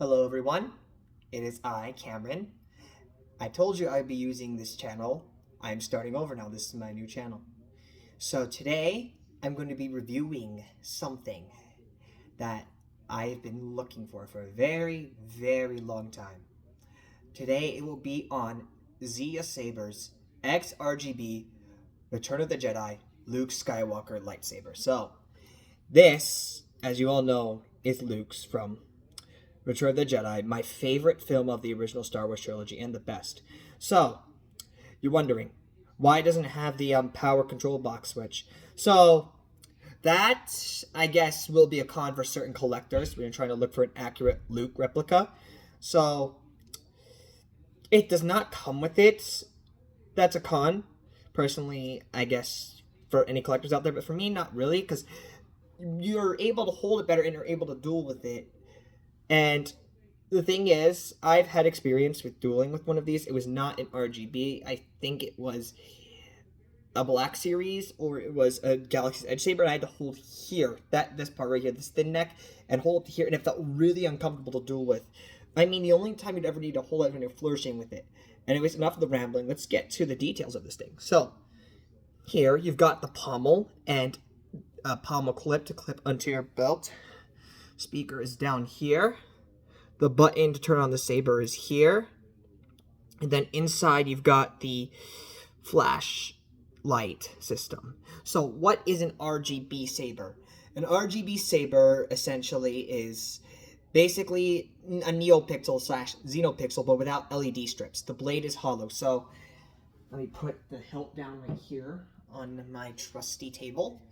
Hello everyone, it is I, Cameron. I told you I'd be using this channel. I'm starting over now, this is my new channel. So today, I'm going to be reviewing something that I've been looking for a very, very long time. Today it will be on Ziasabers XRGB Return of the Jedi Luke Skywalker lightsaber. So, this, as you all know, is Luke's from Return of the Jedi, my favorite film of the original Star Wars trilogy and the best. So, you're wondering, why doesn't it have the power control box switch? So, that, I guess, will be a con for certain collectors when you're trying to look for an accurate Luke replica. So, it does not come with it. That's a con. Personally, I guess, for any collectors out there, but for me, not really, because you're able to hold it better and you're able to duel with it. And the thing is, I've had experience with dueling with one of these. It was not an RGB. I think it was a Black Series, or it was a Galaxy's Edge Saber, and I had to hold here, this part right here, this thin neck, and hold it here, and it felt really uncomfortable to duel with. I mean, the only time you'd ever need to hold it is when you're flourishing with it. Anyways, enough of the rambling. Let's get to the details of this thing. So, here, you've got the pommel, and a pommel clip to clip onto your belt. Speaker is down here. The button to turn on the saber is here. And then inside you've got the flash light system. So what is an RGB saber? An RGB saber essentially is basically a neopixel slash xenopixel, but without LED strips. The blade is hollow. So let me put the hilt down right here on my trusty table.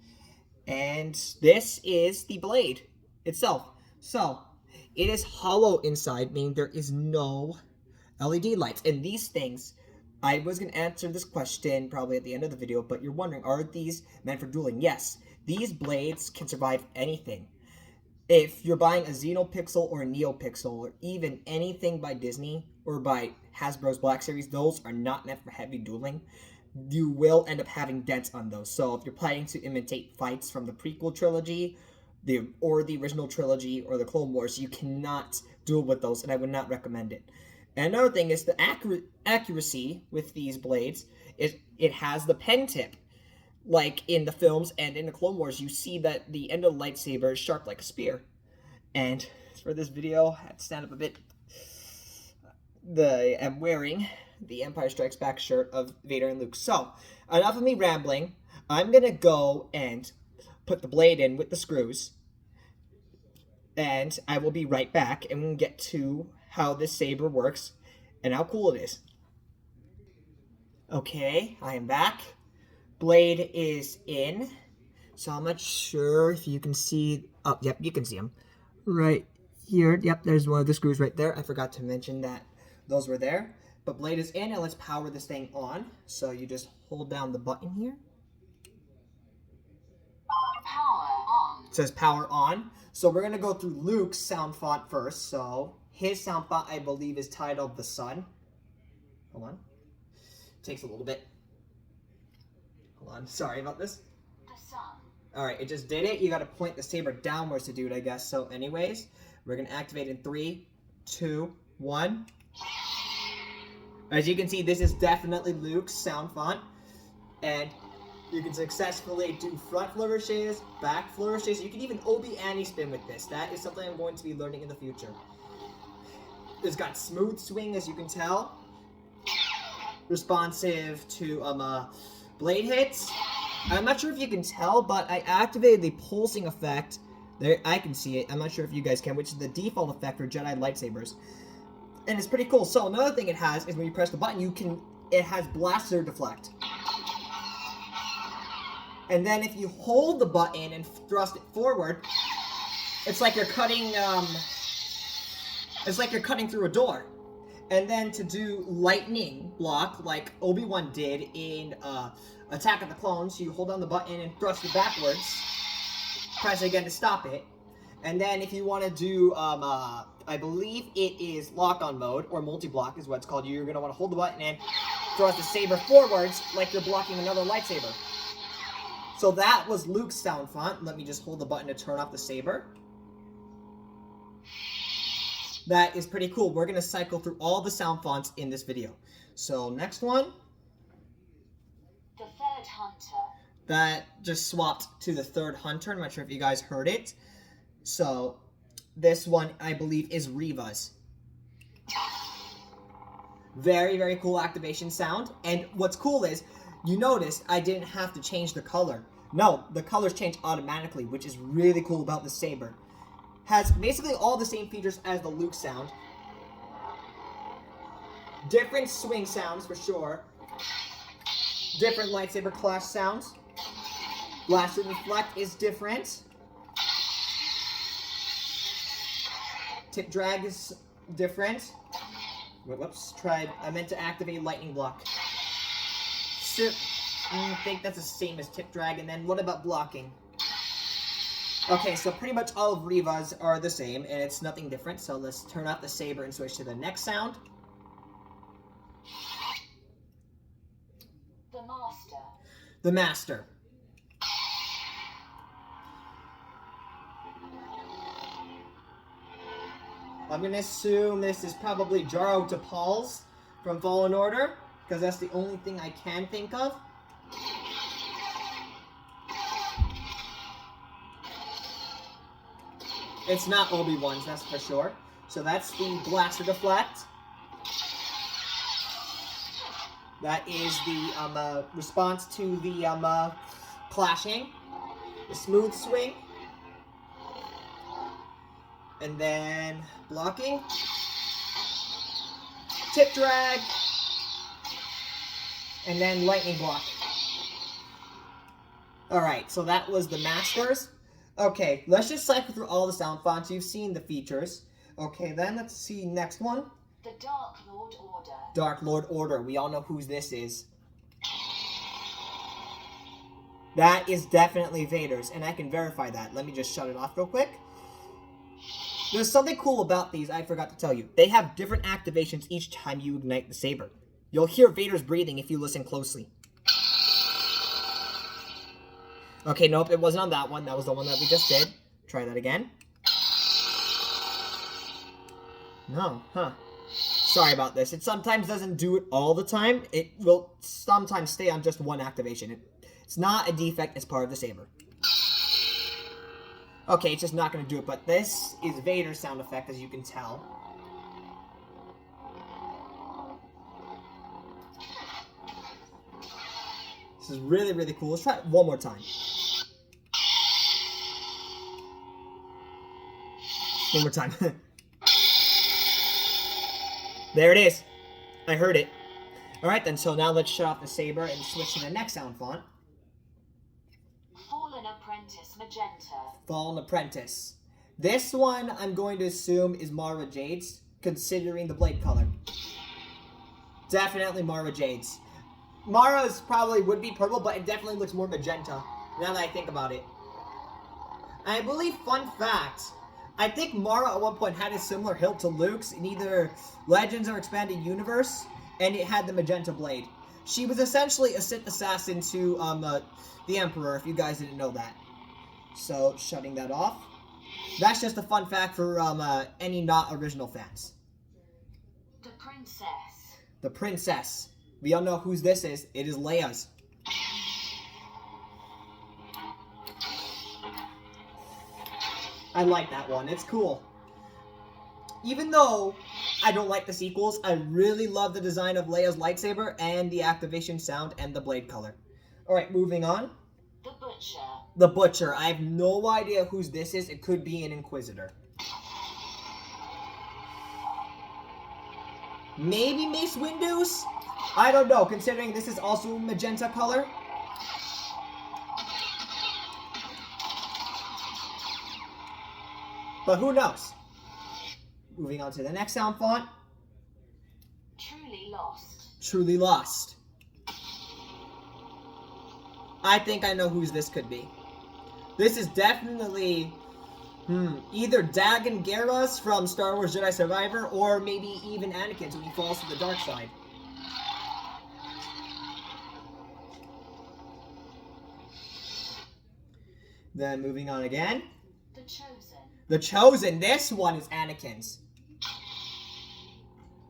And this is the blade itself. So, it is hollow inside, meaning there is no LED lights. And these things, I was going to answer this question probably at the end of the video, but you're wondering, are these meant for dueling? Yes, these blades can survive anything. If you're buying a Xenopixel or a Neopixel, or even anything by Disney or by Hasbro's Black Series, those are not meant for heavy dueling. You will end up having dents on those. So if you're planning to imitate fights from the prequel trilogy, the original trilogy, or the Clone Wars, you cannot duel with those, and I would not recommend it. And another thing is the accuracy with these blades is it has the pen tip. Like in the films and in the Clone Wars, you see that the end of the lightsaber is sharp like a spear. And for this video, I had to stand up a bit. I'm wearing the Empire Strikes Back shirt of Vader and Luke. So, enough of me rambling. I'm going to go and put the blade in with the screws. And I will be right back and we'll get to how this saber works and how cool it is. Okay, I am back. Blade is in. So I'm not sure if you can see. Oh, yep, you can see them. Right here. Yep, there's one of the screws right there. I forgot to mention that those were there. But blade is in, and let's power this thing on. So you just hold down the button here. Power on. It says power on. So we're going to go through Luke's sound font first. So his sound font, I believe, is titled The Sun. Hold on. Takes a little bit. Hold on. Sorry about this. The sun. Alright, it just did it. You got to point the saber downwards to do it, I guess. So anyways, we're going to activate in 3, 2, 1. As you can see, this is definitely Luke's sound font. And you can successfully do front flourishes, back flourishes. You can even Obi-Annie spin with this. That is something I'm going to be learning in the future. It's got smooth swing, as you can tell. Responsive to blade hits. I'm not sure if you can tell, but I activated the pulsing effect. There, I can see it. I'm not sure if you guys can, which is the default effect for Jedi lightsabers. And it's pretty cool. So another thing it has is when you press the button, it has blaster deflect. And then if you hold the button and thrust it forward, it's like you're cutting through a door. And then to do lightning block, like Obi-Wan did in Attack of the Clones, you hold down the button and thrust it backwards. Press it again to stop it. And then if you want to do, I believe it is lock-on mode, or multi-block is what it's called. You're going to want to hold the button and thrust the saber forwards like you're blocking another lightsaber. So that was Luke's sound font. Let me just hold the button to turn off the saber. That is pretty cool. We're going to cycle through all the sound fonts in this video. So next one. The third hunter. That just swapped to the third hunter. I'm not sure if you guys heard it. So this one, I believe, is Reva's. Very, very cool activation sound. And what's cool is, you noticed I didn't have to change the color. No, the colors change automatically, which is really cool about the saber. Has basically all the same features as the Luke sound. Different swing sounds for sure. Different lightsaber clash sounds. Blast and reflect is different. Tip drag is different. Whoops, I meant to activate lightning block. I think that's the same as tip drag. And then what about blocking? Okay, so pretty much all of Reva's are the same, and it's nothing different. So let's turn off the saber and switch to the next sound. The master. The master. I'm going to assume this is probably Jaro Tapal's from Fallen Order, because that's the only thing I can think of. It's not Obi-Wan's, that's for sure. So that's the Blaster Deflect. That is the response to the clashing. The Smooth Swing. And then blocking. Tip drag. And then lightning block. Alright, so that was the masters. Okay, let's just cycle through all the sound fonts. You've seen the features. Okay, then let's see next one. The Dark Lord Order. Dark Lord Order. We all know whose this is. That is definitely Vader's, and I can verify that. Let me just shut it off real quick. There's something cool about these I forgot to tell you. They have different activations each time you ignite the saber. You'll hear Vader's breathing if you listen closely. Okay, nope, it wasn't on that one. That was the one that we just did. Try that again. No, huh. Sorry about this. It sometimes doesn't do it all the time. It will sometimes stay on just one activation. It's not a defect, it's part of the saber. Okay, it's just not going to do it, but this is Vader's sound effect, as you can tell. This is really, really cool. Let's try it one more time. One more time. There it is. I heard it. Alright then, so now let's shut off the saber and switch to the next sound font. Fallen Apprentice Magenta. Fallen Apprentice. This one, I'm going to assume, is Mara Jade's, considering the blade color. Definitely Mara Jade's. Mara's probably would be purple, but it definitely looks more magenta, now that I think about it. I believe, fun fact, I think Mara at one point had a similar hilt to Luke's in either Legends or Expanded Universe, and it had the magenta blade. She was essentially a Sith assassin to the Emperor, if you guys didn't know that. So, shutting that off. That's just a fun fact for any not original fans. The Princess. The Princess. We all know whose this is. It is Leia's. I like that one. It's cool. Even though I don't like the sequels, I really love the design of Leia's lightsaber and the activation sound and the blade color. Alright, moving on. The Butcher. The Butcher. I have no idea whose this is. It could be an Inquisitor. Maybe Mace Windu's? I don't know, considering this is also magenta color. But who knows? Moving on to the next sound font. Truly Lost. Truly Lost. I think I know whose this could be. This is definitely either Dagan Gera's from Star Wars Jedi Survivor, or maybe even Anakin's when he falls to the dark side. Then moving on again. The Chosen. The Chosen. This one is Anakin's.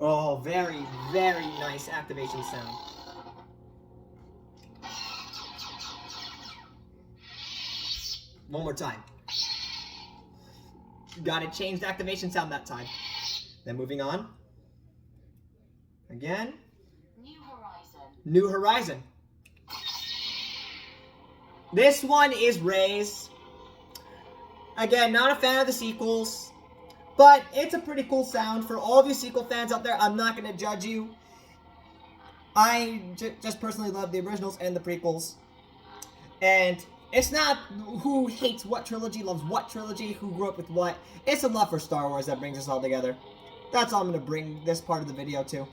Oh, very, very nice activation sound. One more time. Got it changed activation sound that time. Then moving on. Again. New Horizon. New Horizon. This one is Rey's. Again, not a fan of the sequels, but it's a pretty cool sound. For all of you sequel fans out there, I'm not going to judge you. I just personally love the originals and the prequels. And it's not who hates what trilogy, loves what trilogy, who grew up with what. It's a love for Star Wars that brings us all together. That's all I'm going to bring this part of the video to.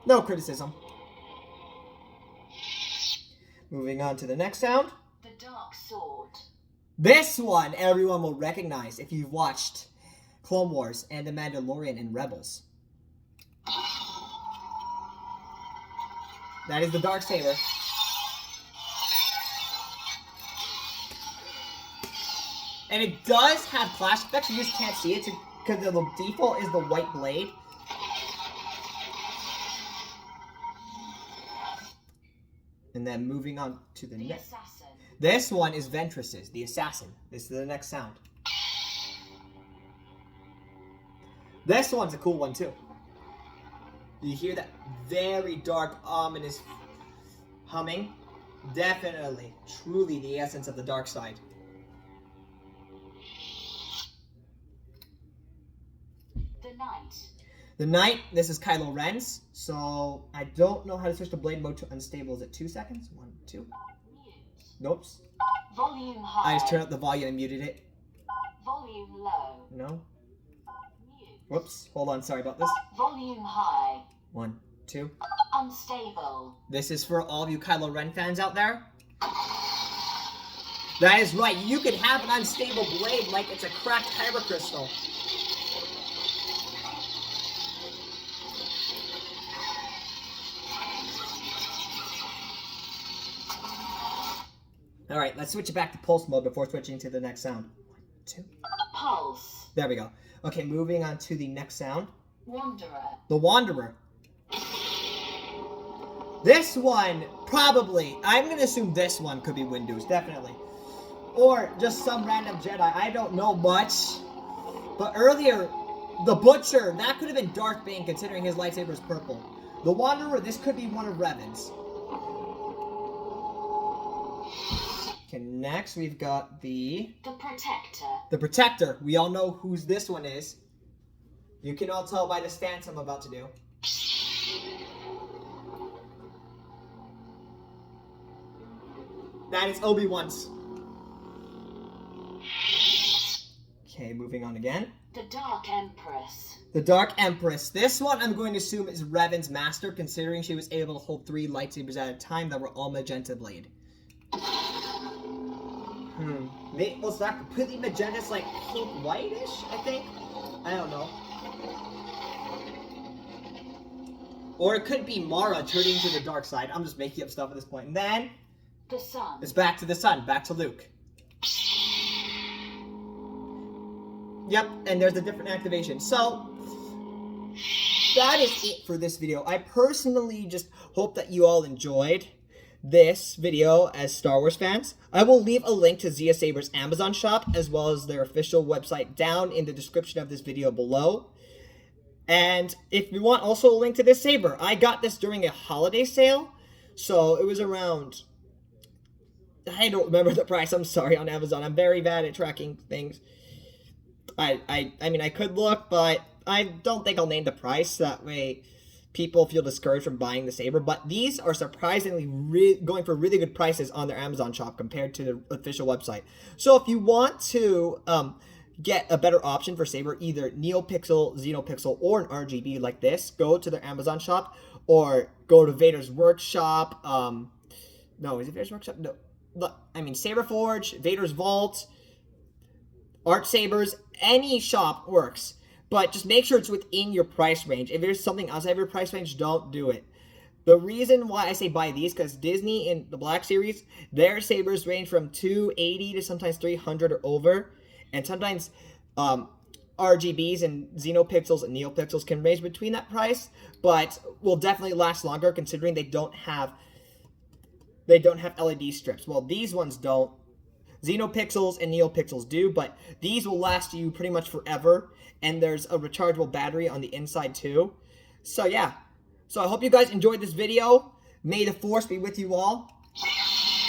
No criticism. Moving on to the next sound. The Dark Sword. This one everyone will recognize if you've watched Clone Wars and The Mandalorian and Rebels. That is the Darksaber. And it does have clash effects, you just can't see it because the default is the white blade. And then moving on to the next. Assassin. This one is Ventress's, the assassin. This is the next sound. This one's a cool one too. You hear that very dark, ominous humming? Definitely, truly the essence of the dark side. The Knight. The Knight, this is Kylo Ren's. So, I don't know how to switch the blade mode to unstable. Is it 2 seconds? 1, 2. Mute. Nope. Volume high. I just turned up the volume and muted it. Volume low. No. Mute. Whoops. Hold on, sorry about this. Volume high. 1, 2. Unstable. This is for all of you Kylo Ren fans out there. That is right. You can have an unstable blade like it's a cracked kyber crystal. Alright, let's switch it back to pulse mode before switching to the next sound. 1, 2. Pulse. There we go. Okay, moving on to the next sound. Wanderer. The Wanderer. This one, probably, I'm going to assume this one could be Windows, definitely. Or just some random Jedi, I don't know much. But earlier, the Butcher, that could have been Darth Bane considering his lightsaber is purple. The Wanderer, this could be one of Revan's. Okay, next we've got the Protector. The Protector. We all know whose this one is. You can all tell by the stance I'm about to do. That is Obi-Wan's. Okay, moving on again. The Dark Empress. The Dark Empress. This one I'm going to assume is Revan's master, considering she was able to hold 3 lightsabers at a time that were all magenta blade. Was that completely magenta? It's like pink whitish, I think? I don't know. Or it could be Mara turning to the dark side. I'm just making up stuff at this point. And then The Sun. it's back to the sun, back to Luke. Yep, and there's a different activation. So, that is it for this video. I personally just hope that you all enjoyed this video as Star Wars fans. I will leave a link to Ziasabers' Amazon shop as well as their official website down in the description of this video below. And if you want also a link to this saber, I got this during a holiday sale. So it was around, I don't remember the price, I'm sorry, on Amazon. I'm very bad at tracking things. I mean, I could look, but I don't think I'll name the price. That way people feel discouraged from buying the saber. But these are surprisingly going for really good prices on their Amazon shop compared to the official website. So if you want to get a better option for saber, either NeoPixel, XenoPixel, or an RGB like this, go to their Amazon shop or go to Vader's Workshop. No, is it Vader's Workshop? No. I mean, Saberforge, Vader's Vault, Art Sabers, any shop works. But just make sure it's within your price range. If there's something outside of your price range, don't do it. The reason why I say buy these, because Disney in the Black Series, their sabers range from $280 to sometimes $300 or over. And sometimes RGBs and Xenopixels and NeoPixels can range between that price, but will definitely last longer considering they don't have LED strips. Well, these ones don't. Xenopixels and NeoPixels do, but these will last you pretty much forever, and there's a rechargeable battery on the inside too. So yeah, so I hope you guys enjoyed this video. May the Force be with you all,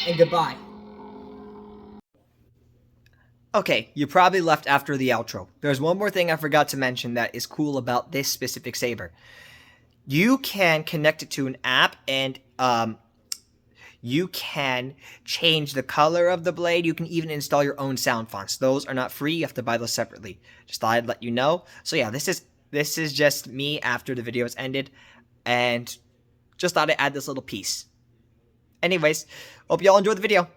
and goodbye. Okay, you probably left after the outro. There's one more thing I forgot to mention that is cool about this specific saber. You can connect it to an app, and you can change the color of the blade. You can even install your own sound fonts. Those are not free. You have to buy those separately. Just thought I'd let you know. So yeah, this is just me after the video has ended, and just thought I'd add this little piece. Anyways, hope y'all enjoyed the video.